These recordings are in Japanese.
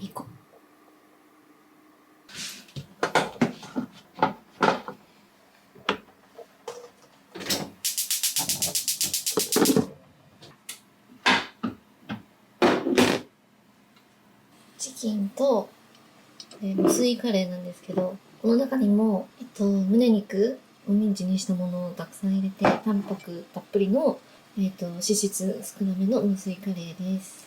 行こう。チキンと、無水カレーなんですけど、この中にも、胸肉をミンチにしたものをたくさん入れて、タンパクたっぷりの、脂質少なめの無水カレーです。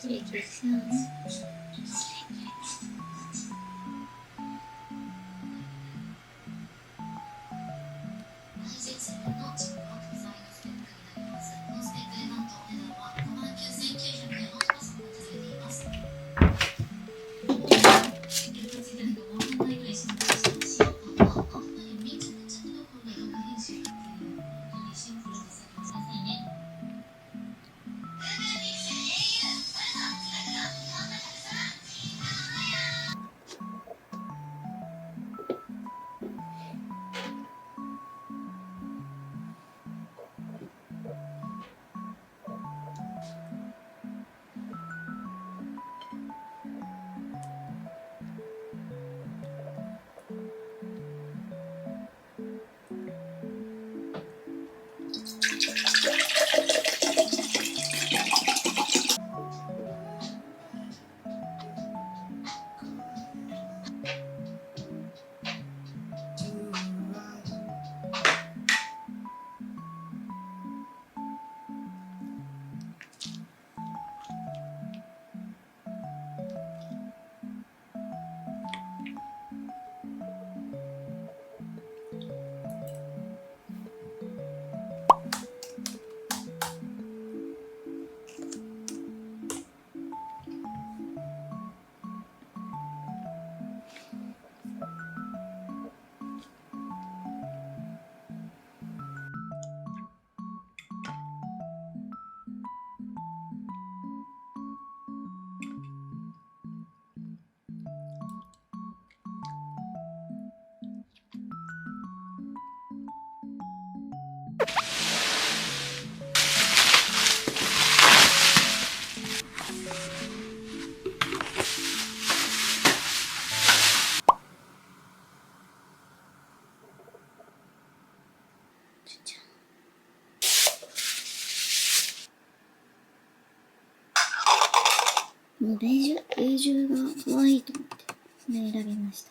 失礼します。もうベージュが可愛いと思って、それ選びました。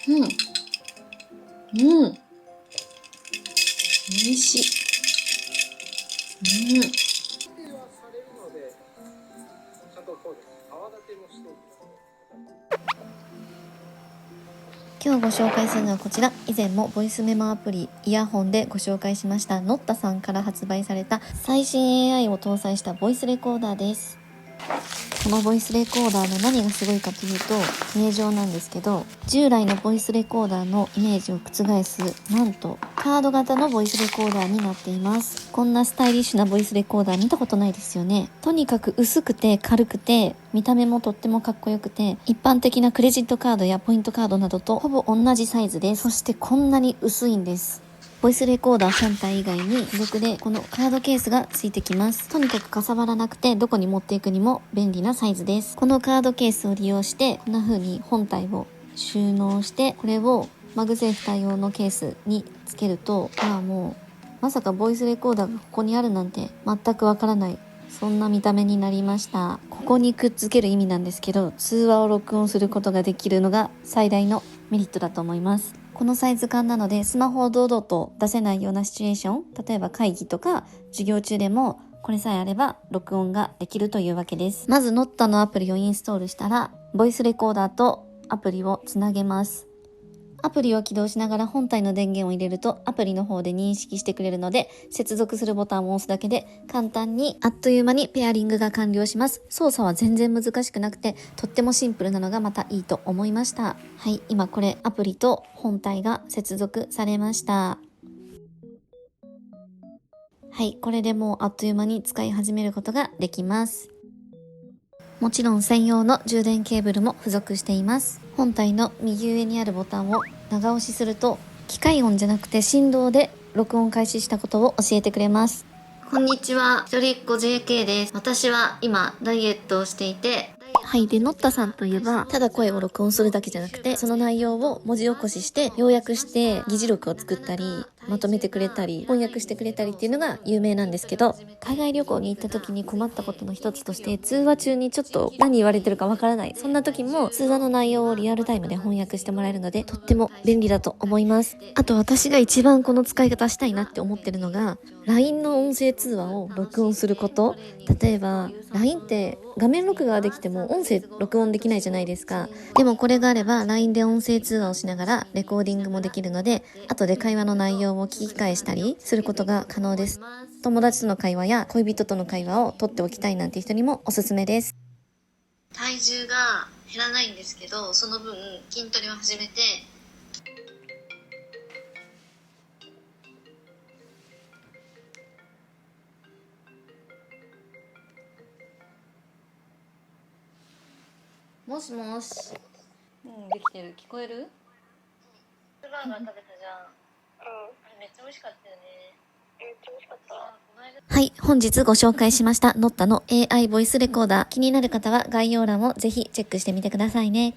うん。美味しい。今日ご紹介するのはこちら。以前もボイスメモアプリイヤホンでご紹介しましたノッタさんから発売された最新 AI を搭載したボイスレコーダーです。このボイスレコーダーの何がすごいかというと、形状なんですけど、従来のボイスレコーダーのイメージを覆す、なんとカード型のボイスレコーダーになっています。こんなスタイリッシュなボイスレコーダー見たことないですよね。とにかく薄くて軽くて、見た目もとってもかっこよくて、一般的なクレジットカードやポイントカードなどとほぼ同じサイズです。そしてこんなに薄いんです。ボイスレコーダー本体以外に付属でこのカードケースがついてきます。とにかくかさばらなくてどこに持っていくにも便利なサイズです。このカードケースを利用してこんな風に本体を収納して、これをマグセーフ対応のケースにつけると、もうまさかボイスレコーダーがここにあるなんて全くわからない、そんな見た目になりました。ここにくっつける意味なんですけど、通話を録音することができるのが最大のメリットだと思います。このサイズ感なのでスマホを堂々と出せないようなシチュエーション、例えば会議とか授業中でもこれさえあれば録音ができるというわけです。まずノッタのアプリをインストールしたら、ボイスレコーダーとアプリをつなげます。アプリを起動しながら本体の電源を入れるとアプリの方で認識してくれるので、接続するボタンを押すだけで簡単にあっという間にペアリングが完了します。操作は全然難しくなくてとってもシンプルなのがまたいいと思いました。はい、今これアプリと本体が接続されました。はい、これでもうあっという間に使い始めることができます。もちろん専用の充電ケーブルも付属しています。本体の右上にあるボタンを長押しすると、機械音じゃなくて振動で録音開始したことを教えてくれます。こんにちは、一人っ子 JK です。私は今ダイエットをしていて、はい。で、ノッタさんといえば、ただ声を録音するだけじゃなくて、その内容を文字起こしして、要約して、議事録を作ったり、まとめてくれたり、翻訳してくれたりっていうのが有名なんですけど、海外旅行に行った時に困ったことの一つとして、通話中にちょっと何言われてるかわからない。そんな時も、通話の内容をリアルタイムで翻訳してもらえるので、とっても便利だと思います。あと私が一番この使い方したいなって思ってるのが、LINE の音声通話を録音すること。例えば、LINE って画面録画はできても音声録音できないじゃないですか。でもこれがあれば LINE で音声通話をしながらレコーディングもできるので、後で会話の内容を聞き返したりすることが可能です。友達との会話や恋人との会話を取っておきたいなんて人にもおすすめです。体重が減らないんですけど、その分筋トレを始めて、もしもし。できてる。聞こえる？バーガー食べたじゃん。あれめっちゃ美味しかったよね。めっちゃ美味しかった。はい、本日ご紹介しましたノッタの AI ボイスレコーダー。気になる方は概要欄をぜひチェックしてみてくださいね。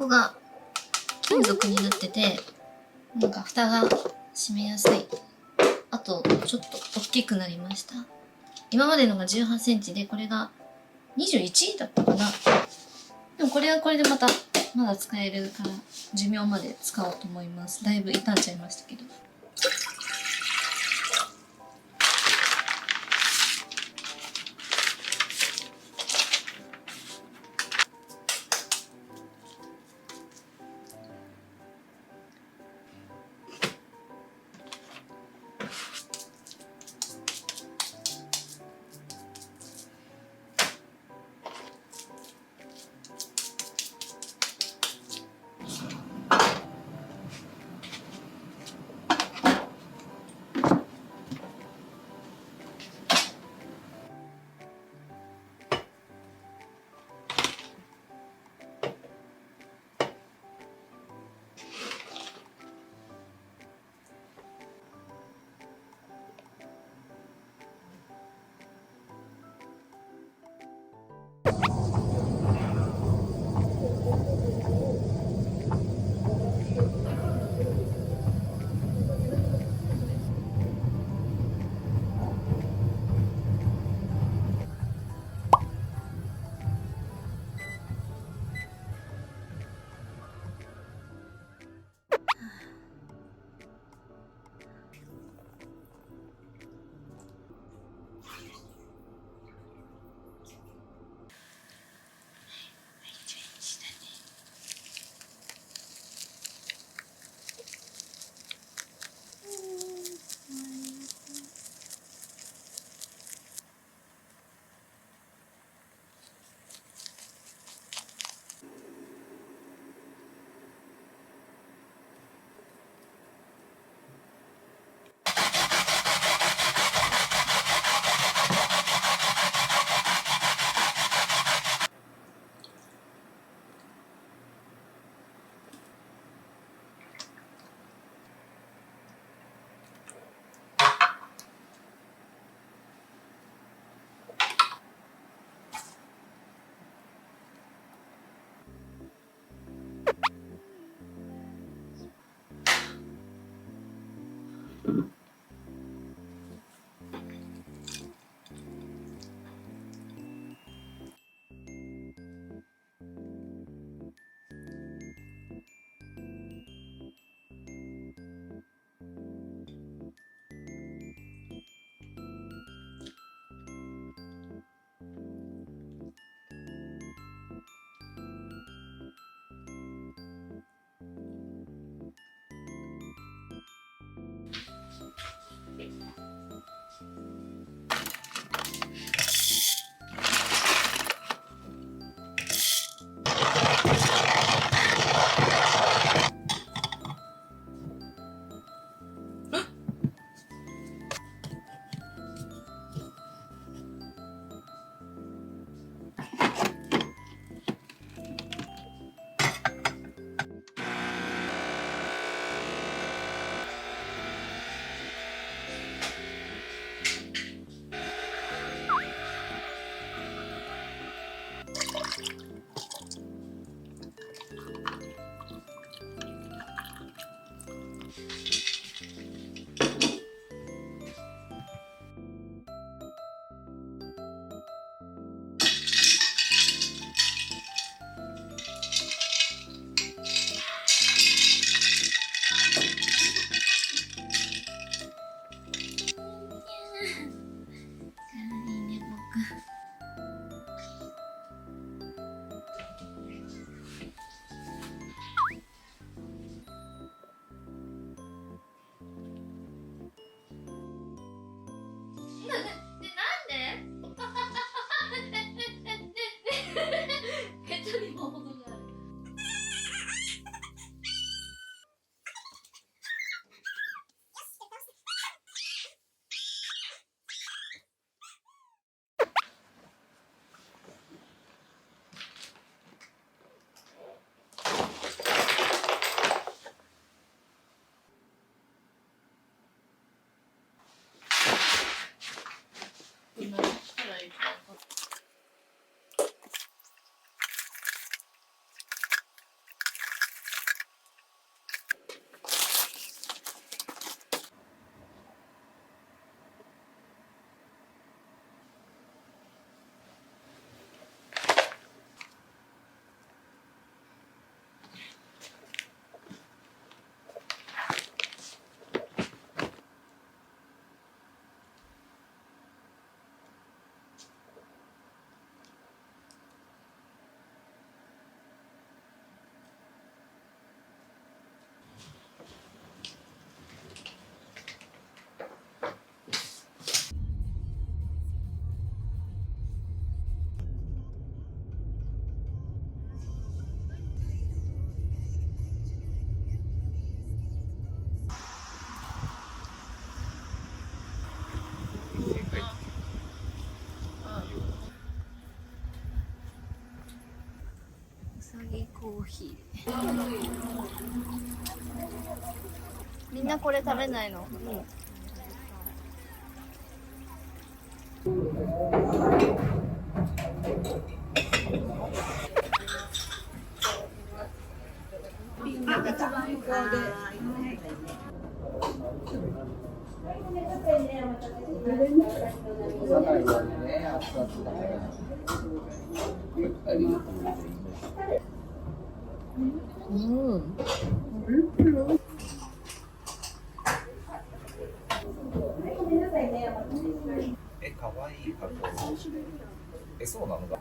こが金属になってて、なんか蓋が閉めやすい。あと、ちょっと大きくなりました。今までのが18センチで、これが21だったかな。でもこれはこれでまだ使えるから、寿命まで使おうと思います。だいぶ傷んじゃいましたけど。さぎコーヒー。みんなこれ食べないの？うん。かわいい格好。そうなのか。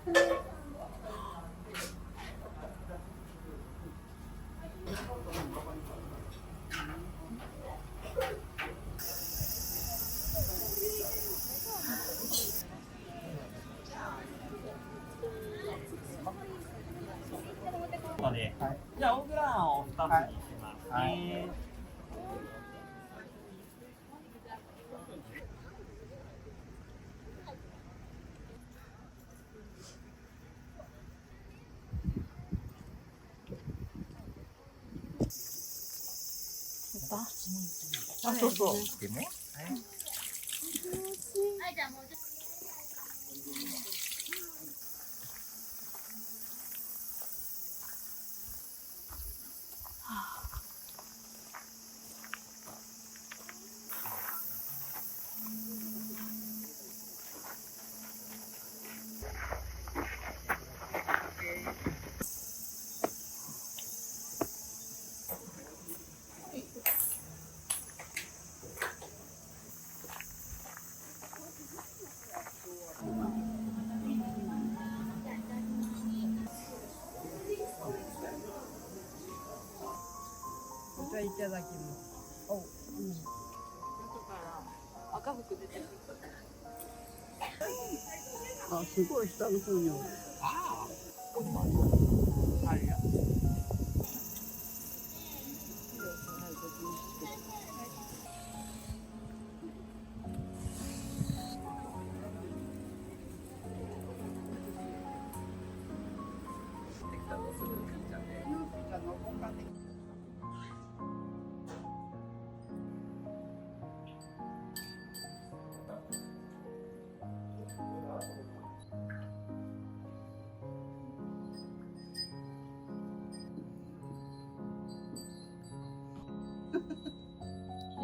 じゃあ、オーグランを2つにしますね。あ、そうそう。でね。じゃあいただきます。お、うん。中から赤服出てる。あ、すごい下の方にある。ああ、ここにもある。あるよ。できたらすぐにじゃあね。じゃあ残ったね。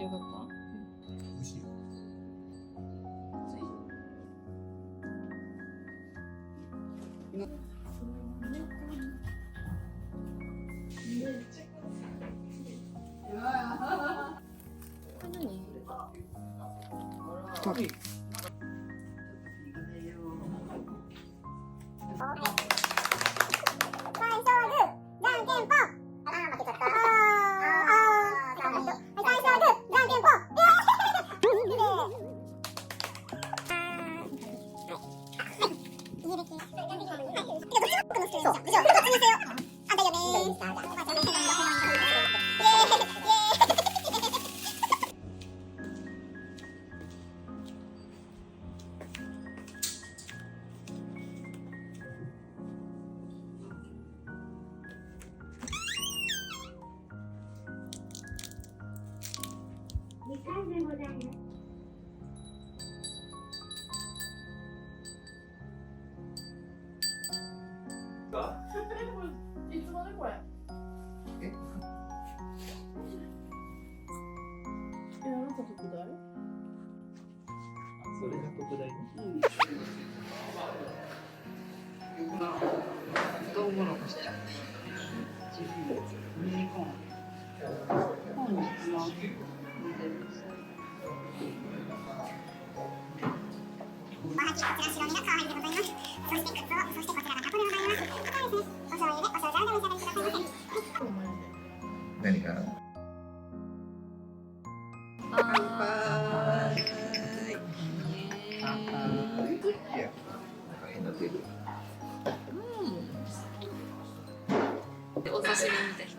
よかった。美味しいよ。何？いつまでこれ？あなた特大？それが特大の。トウモロコシちゃん。チリミニコーン。コーンに一番似てる。おはぎ、こちら白身がカワハギでございます。そしてカツオ、そしてこちらがタコでございます。あとはですね、お醤油でお醤油でお召し上がりくださいませ。何が？いや、変なテーブル。お刺身見た人。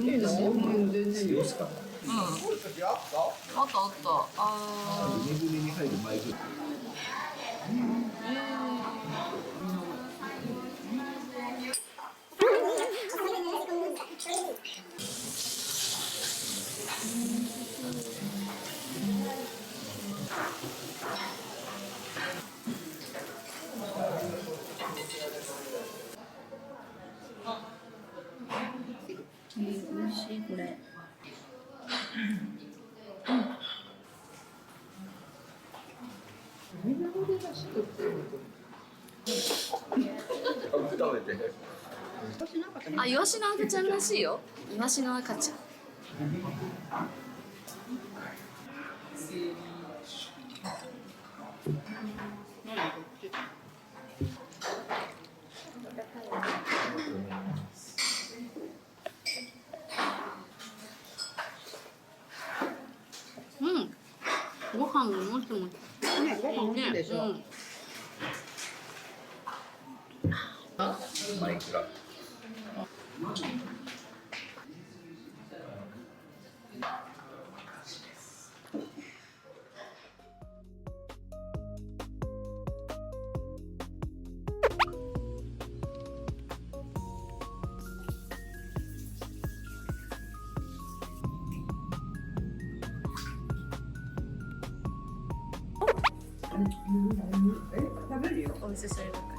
いいですよ。全然。よしかな。あったあった。あ梅船に入る前ぐらい。美味しいこれ。みんなこれらしくって。食べて。私なんかあ、イワシの赤ちゃんらしいよ。イワシの赤ちゃん。うん。ご飯ももちもち。ね、ご飯美味しいでしょ。うんマイクラ。食べるよ。お店それだから。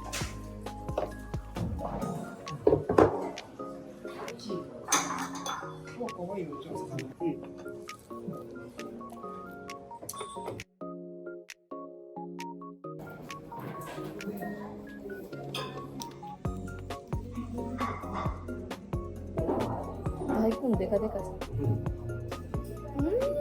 可愛いよ、ちょっと。大根デカデカしてる。